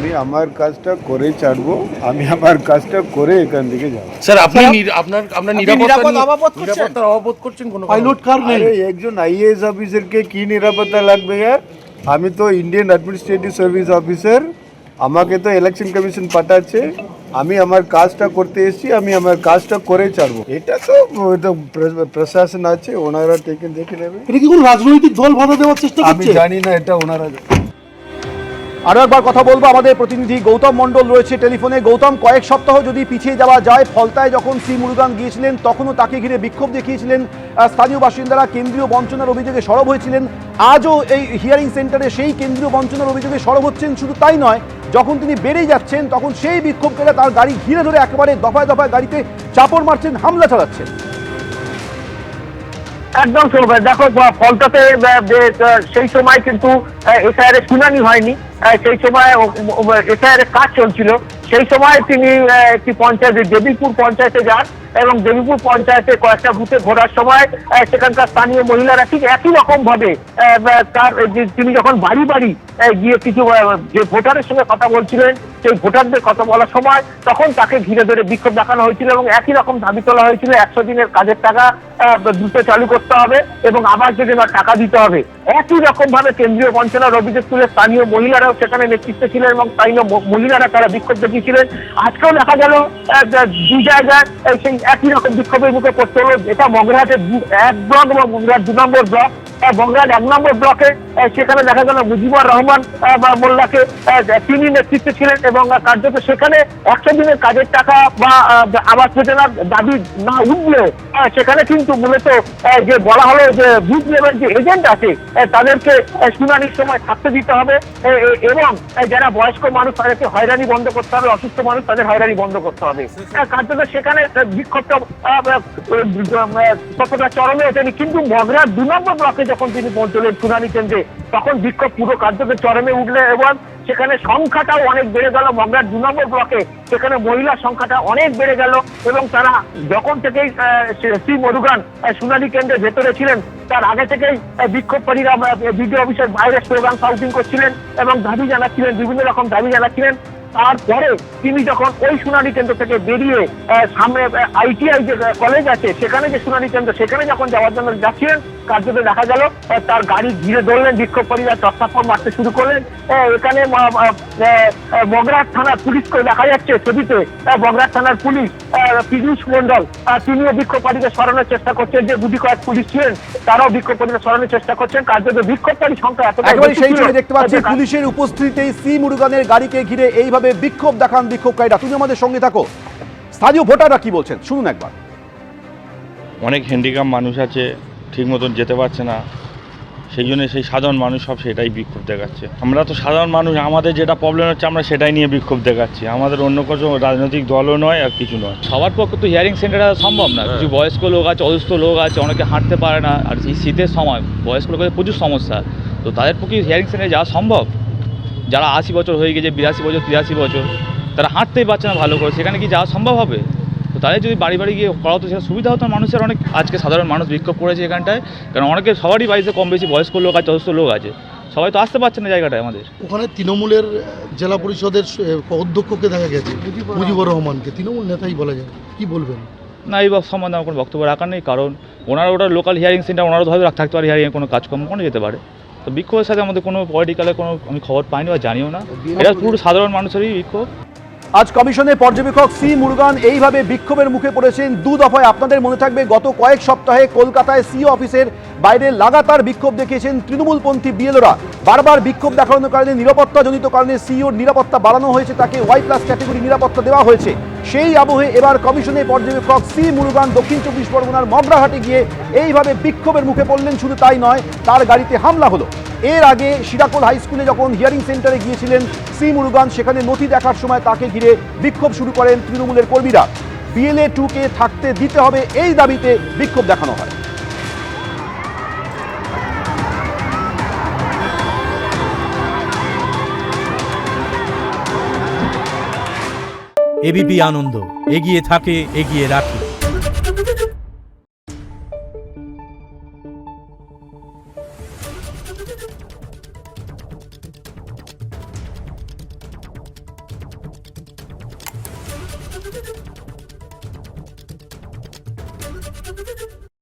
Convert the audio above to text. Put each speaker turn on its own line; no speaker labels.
আমি আমার কাজটা করে ছাড়বো, আমি আমার কাজটা করে এখান থেকে যাবো।
স্যার আপনি আপনার নিরাপত্তার অভাব করছেন কোনো
পাইলট কার নেই।
আরে একজন আইএএস অফিসারকে কি নিরাপত্তা লাগবে यार? আমি তো ইন্ডিয়ান অ্যাডমিনিস্ট্রেটিভ সার্ভিস অফিসার, আমাকে তো ইলেকশন কমিশন পাঠাচ্ছে, আমি আমার কাজটা করতে এসেছি, আমি আমার কাজটা করে ছাড়বো। এটা তো প্রশাসন আছে, ওনারা দেখে নেবে।
এটা কি কোনো রাজনৈতিক দল বাধা দেওয়ার চেষ্টা
আমি
করছে?
জানি না, এটা ওনারা।
আরও একবার কথা বলবো, আমাদের প্রতিনিধি গৌতম মণ্ডল রয়েছে টেলিফোনে। গৌতম, কয়েক সপ্তাহ যদি পিছিয়ে যাওয়া যায়, ফলতায় যখন সি মুরুগান গিয়েছিলেন তখনও তাকে ঘিরে বিক্ষোভ দেখিয়েছিলেন স্থানীয় বাসিন্দারা, কেন্দ্রীয় বঞ্চনার অভিযোগে সরব হয়েছিলেন। আজও এই হিয়ারিং সেন্টারে সেই কেন্দ্রীয় বঞ্চনার অভিযোগে সরব হচ্ছেন। শুধু তাই নয়, যখন তিনি বেরিয়ে যাচ্ছেন তখন সেই বিক্ষোভকারীরা তার গাড়ি ঘিরে ধরে একেবারে দফায় দফায় গাড়িতে চাপড় মারছেন, হামলা চালাচ্ছেন।
একদম শুনবে, দেখো ফলতাতে সেই সময় কিন্তু এসআইআর এর শুনানি হয়নি, সেই সময় এসআইআর এর কাজ চলছিল। সেই সময় তিনি একটি পঞ্চায়েত, দেবীপুর পঞ্চায়েতে যান এবং দেবীপুর পঞ্চায়েতে কয়েকটা বুথে ঘোরার সময় সেখানকার স্থানীয় মহিলারা ঠিক একই রকম ভাবে তার তিনি যখন বাড়ি বাড়ি গিয়ে কিছু যে ভোটারের সঙ্গে কথা বলছিলেন, সেই ভোটারদের কথা বলার সময় তখন তাকে ঘিরে ধরে বিক্ষোভ দেখানো হয়েছিল এবং একই রকম দাবি তোলা হয়েছিল 100 দিনের কাজের টাকা দ্রুত চালু করতে হবে এবং আবাস যোজনার টাকা দিতে হবে। একই রকম ভাবে কেন্দ্রীয় বঞ্চনার অভিযোগ তুলে স্থানীয় মহিলারাও সেখানে নেতৃত্বে ছিলেন এবং স্থানীয় মহিলারা তারা বিক্ষোভ দেখিয়েছিলেন। আজকেও দেখা গেল দু জায়গায় সেই একই রকম বিক্ষোভের মুখে পড়তে হলো। এটা মগরাহাটের 1 ব্লক এবং মগরাহাট 2 নম্বর ব্লক। মগরাহাট 1 নম্বর ব্লকে সেখানে দেখা গেল মুজিবুর রহমান মোল্লাকে তিনি নেতৃত্বে ছিলেন এবং কার্যত সেখানে 100 দিনের কাজের টাকা বা আবাস যোজনার দাবি না উঠলেও সেখানে কিন্তু মূলত যে বলা হলো যে বুথ লেভেল যে এজেন্ট আছে তাদেরকে শুনানির সময় থাকতে দিতে হবে এবং যারা বয়স্ক মানুষ তাদেরকে হয়রানি বন্ধ করতে হবে, অসুস্থ মানুষ তাদের হয়রানি বন্ধ করতে হবে। কার্যত সেখানে বিক্ষোভটা ততটা চরমে ওঠেনি, কিন্তু মগরাহাট 2 নম্বর ব্লকে যখন তিনি পৌঁছলেন শুনানি কেন্দ্রে তখন বিক্ষোভ পুরো কার্যত চরমে উঠলে এবং সেখানে সংখ্যাটাও অনেক বেড়ে গেল। মগরাহাট 2 নম্বর ব্লকে সেখানে মহিলার সংখ্যাটা অনেক বেড়ে গেল এবং তারা যখন থেকেই সি মুরুগান শুনানি কেন্দ্রের ভেতরে ছিলেন তার আগে থেকেই বিক্ষোভকারীরা বিডিও অফিসের বাইরে স্লোগান শাউটিং করছিলেন এবং দাবি জানাচ্ছিলেন, বিভিন্ন রকম দাবি জানাচ্ছিলেন। তারপরে তিনি যখন ওই শুনানি কেন্দ্র থেকে বেরিয়ে সামনে আইটিআই যে কলেজ আছে সেখানে যে শুনানি কেন্দ্র সেখানে যখন যাওয়ার জন্য যাচ্ছিলেন কার্যত দেখা গেল তার গাড়ি ঘিরে ধরলেন বিক্ষোভকারীরা, চত্বর মারতে শুরু করলেন। এখানে মগরাহাট থানার পুলিশকে দেখা যাচ্ছে ছবিতে, মগরাহাট থানার পুলিশ পীযূষ মন্ডল তিনিও বিক্ষোভকারীকে সরানোর চেষ্টা করছেন, যে গুটি কয়েক পুলিশ ছিলেন তারাও বিক্ষোভকারীকে সরানোর চেষ্টা করছেন। কার্যত বিক্ষোভকারী সংখ্যা
একেবারে সেই ছবি দেখতে পাচ্ছি, পুলিশের উপস্থিতিতেই সি মুরুগানের গাড়িকে ঘিরে এইভাবে বিক্ষোভ দেখান বিক্ষোভকারীরা। তুমি আমাদের সঙ্গে থাকো, স্থানীয় ভোটাররা কি বলছেন শুনুন একবার।
অনেক হ্যান্ডিক্যাপ মানুষ আছে, ঠিক মতন যেতে পারছে না, সেই জন্য সেই সাধারণ মানুষ সব সেটাই বিক্ষোভ দেখাচ্ছে। আমরা তো সাধারণ মানুষ, আমাদের যেটা প্রবলেম হচ্ছে আমরা সেটাই নিয়ে বিক্ষোভ দেখাচ্ছি, আমাদের অন্য কোনো রাজনৈতিক দলও নয় আর কিছু নয়।
সবার পক্ষে তো হিয়ারিং সেন্টারে সম্ভব না, কিছু বয়স্ক লোক আছে, অসুস্থ লোক আছে, অনেকে হাঁটতে পারে না, আর এই শীতের সময় বয়স্ক লোকের প্রচুর সমস্যা, তো তাদের পক্ষে হিয়ারিং সেন্টারে যাওয়া সম্ভব? যারা 80 বছর হয়ে গেছে, 82 বছর, 83 বছর, তারা হাঁটতেই পারছে না ভালো করে, সেখানে কি যাওয়া সম্ভব হবে? তো তাদের যদি বাড়ি বাড়ি গিয়ে করা হতো সেটা সুবিধা হতো মানুষের অনেক। আজকে সাধারণ মানুষ বিক্ষোভ করেছে এখানটায়, কারণ অনেকে সবারই বাড়িতে কম বেশি বয়স্ক লোক আছে, অসুস্থ লোক আছে, সবাই তো আসতে পারছে না জায়গাটায় আমাদের।
ওখানে তৃণমূলের জেলা পরিষদের অধ্যক্ষকে দেখা গেছে, মুজিবুর রহমানকে, তৃণমূল নেতাই বলা যায়, কি বলবেন?
না, এই সম্বন্ধে আমার কোনো বক্তব্য রাখার নেই, কারণ ওনারা ওটা লোকাল হিয়ারিং সেন্টার, ওনারা ধরে থাকতে পারে, হিয়ারিংয়ে কোনো কাজকর্ম কোনো যেতে পারে। তো বিক্ষোভের সাথে আমাদের কোনো পলিটিক্যালের কোনো আমি খবর পাইনি বা জানিও না, এটা পুরো সাধারণ মানুষেরই বিক্ষোভ।
আজ কমিশনের পর্যবেক্ষক সি মুরুগান এইভাবে বিক্ষোভের মুখে পড়েছেন 2 দফায়। আপনাদের মনে থাকবে গত কয়েক সপ্তাহে কলকাতায় সিও অফিসের বাইরে লাগাতার বিক্ষোভ দেখিয়েছেন তৃণমূলপন্থী বিএলওরা। বারবার বিক্ষোভ দেখানোর কারণে নিরাপত্তাজনিত কারণে সিওর নিরাপত্তা বাড়ানো হয়েছে, তাকে Y+ ক্যাটেগরি নিরাপত্তা দেওয়া হয়েছে। সেই আবহে এবার কমিশনের পর্যবেক্ষক সি মুরুগান দক্ষিণ 24 পরগনার মগরাহাটে গিয়ে এইভাবে বিক্ষোভের মুখে পড়লেন। শুধু তাই নয়, তার গাড়িতে হামলা হলো। এর আগে শিরাকোল হাই স্কুলে যখন হিয়ারিং সেন্টারে গিয়েছিলেন সি মুরুগান, সেখানে নথি দেখার সময় তাকে ঘিরে বিক্ষোভ শুরু করেন তৃণমূলের কর্মীরা। BLA 2কে থাকতে দিতে হবে, এই দাবিতে বিক্ষোভ দেখানো হয়।
এবিপি আনন্দ, এগিয়ে থাকে, এগিয়ে রাখে।